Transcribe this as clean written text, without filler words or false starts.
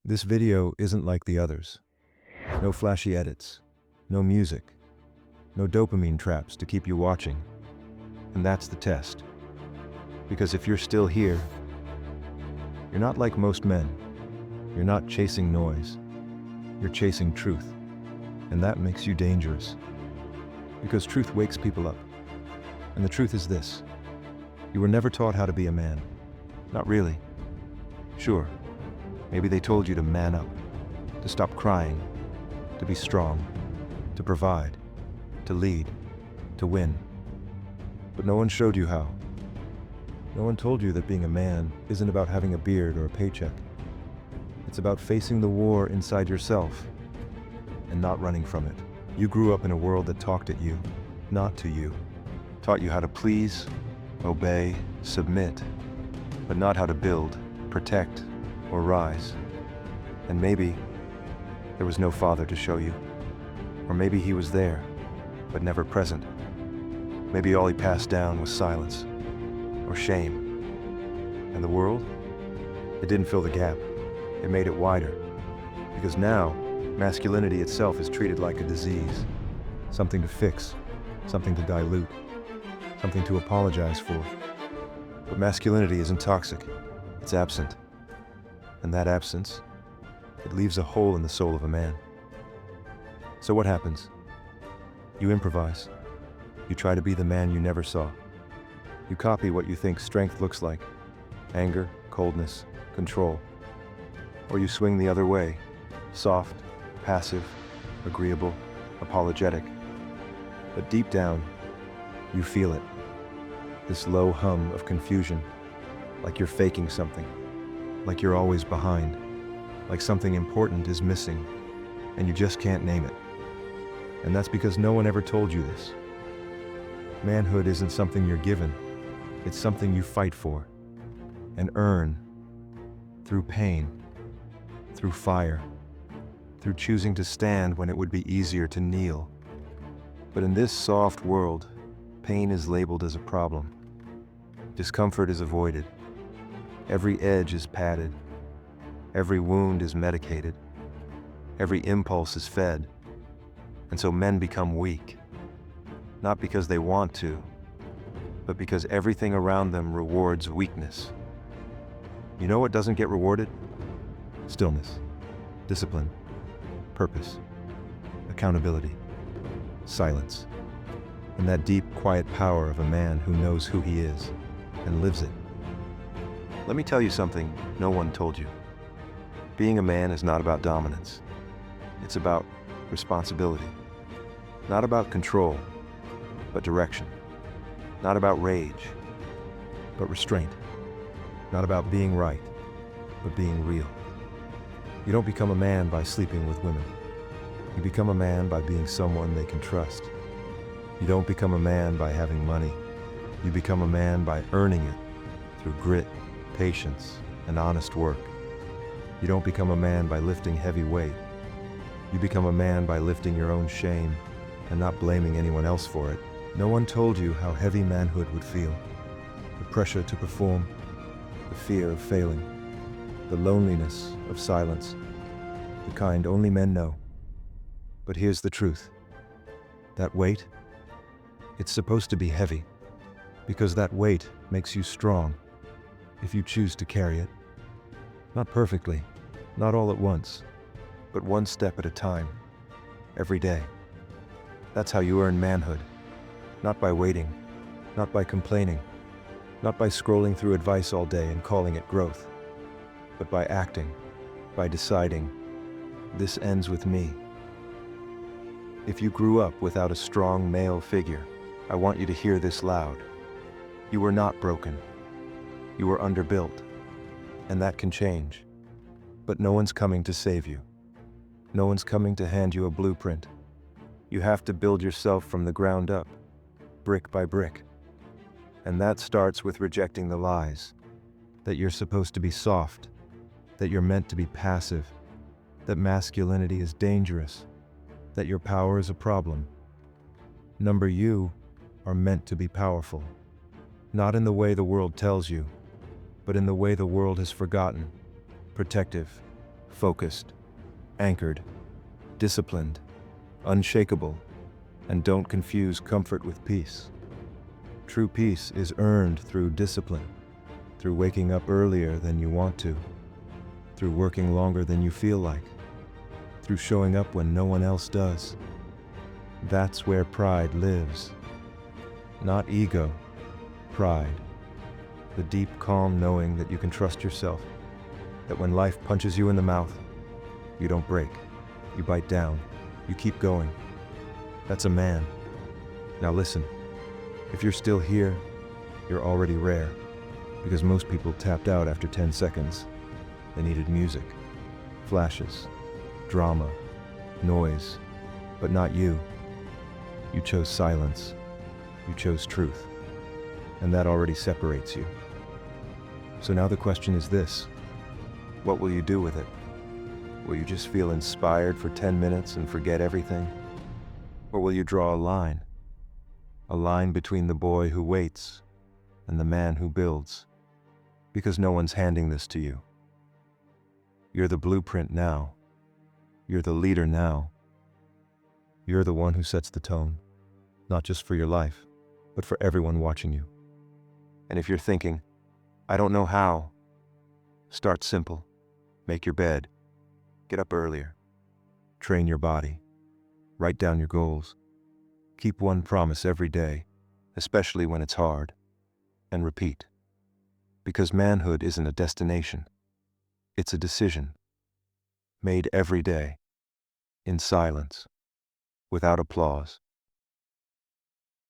This video isn't like the others. No flashy edits, no music, no dopamine traps to keep you watching. And that's the test. Because if you're still here, you're not like most men. You're not chasing noise. You're chasing truth. And that makes you dangerous. Because truth wakes people up. And the truth is this: you were never taught how to be a man. Not really. Sure, maybe they told you to man up, to stop crying, to be strong, to provide, to lead, to win. But no one showed you how. No one told you that being a man isn't about having a beard or a paycheck. It's about facing the war inside yourself and not running from it. You grew up in a world that talked at you, not to you. Taught you how to please, obey, submit, but not how to build, protect, or rise. And maybe there was no father to show you. Or maybe he was there, but never present. Maybe all he passed down was silence, or shame. And the world? It didn't fill the gap. It made it wider. Because now, masculinity itself is treated like a disease. Something to fix, something to dilute, something to apologize for. But masculinity isn't toxic. It's absent. And that absence, it leaves a hole in the soul of a man. So what happens? You improvise. You try to be the man you never saw. You copy what you think strength looks like: anger, coldness, control. Or you swing the other way: soft, passive, agreeable, apologetic. But deep down, you feel it. This low hum of confusion, like you're faking something, like you're always behind, like something important is missing, and you just can't name it. And that's because no one ever told you this. Manhood isn't something you're given. It's something you fight for and earn through pain, through fire, through choosing to stand when it would be easier to kneel. But in this soft world, pain is labeled as a problem. Discomfort is avoided. Every edge is padded. Every wound is medicated. Every impulse is fed. And so men become weak. Not because they want to, but because everything around them rewards weakness. You know what doesn't get rewarded? Stillness, discipline, purpose, accountability, silence, and that deep, quiet power of a man who knows who he is and lives it. Let me tell you something no one told you. Being a man is not about dominance. It's about responsibility. Not about control, but direction. Not about rage, but restraint. Not about being right, but being real. You don't become a man by sleeping with women. You become a man by being someone they can trust. You don't become a man by having money. You become a man by earning it through grit, patience, and honest work. You don't become a man by lifting heavy weight. You become a man by lifting your own shame and not blaming anyone else for it. No one told you how heavy manhood would feel. The pressure to perform, the fear of failing, the loneliness of silence, the kind only men know. But here's the truth. That weight, it's supposed to be heavy, because that weight makes you strong if you choose to carry it. Not perfectly, not all at once, but one step at a time, every day. That's how you earn manhood. Not by waiting, not by complaining, not by scrolling through advice all day and calling it growth, but by acting, by deciding, this ends with me. If you grew up without a strong male figure, I want you to hear this loud. You were not broken. You were underbuilt, and that can change. But no one's coming to save you. No one's coming to hand you a blueprint. You have to build yourself from the ground up, brick by brick. And that starts with rejecting the lies, that you're supposed to be soft, that you're meant to be passive, that masculinity is dangerous, that your power is a problem. Number, you are meant to be powerful, not in the way the world tells you, but in the way the world has forgotten: protective, focused, anchored, disciplined, unshakable, and don't confuse comfort with peace. True peace is earned through discipline, through waking up earlier than you want to, through working longer than you feel like, through showing up when no one else does. That's where pride lives. Not ego, pride. The deep, calm knowing that you can trust yourself, that when life punches you in the mouth, you don't break, you bite down, you keep going. That's a man. Now listen, if you're still here, you're already rare, because most people tapped out after 10 seconds. They needed music, flashes, drama, noise, but not you. You chose silence. You chose truth. And that already separates you. So now the question is this: what will you do with it? Will you just feel inspired for 10 minutes and forget everything? Or will you draw a line? A line between the boy who waits and the man who builds. Because no one's handing this to you. You're the blueprint now. You're the leader now. You're the one who sets the tone, not just for your life, but for everyone watching you. And if you're thinking, I don't know how, start simple. Make your bed. Get up earlier. Train your body. Write down your goals. Keep one promise every day, especially when it's hard. And repeat. Because manhood isn't a destination. It's a decision. Made every day. In silence. Without applause.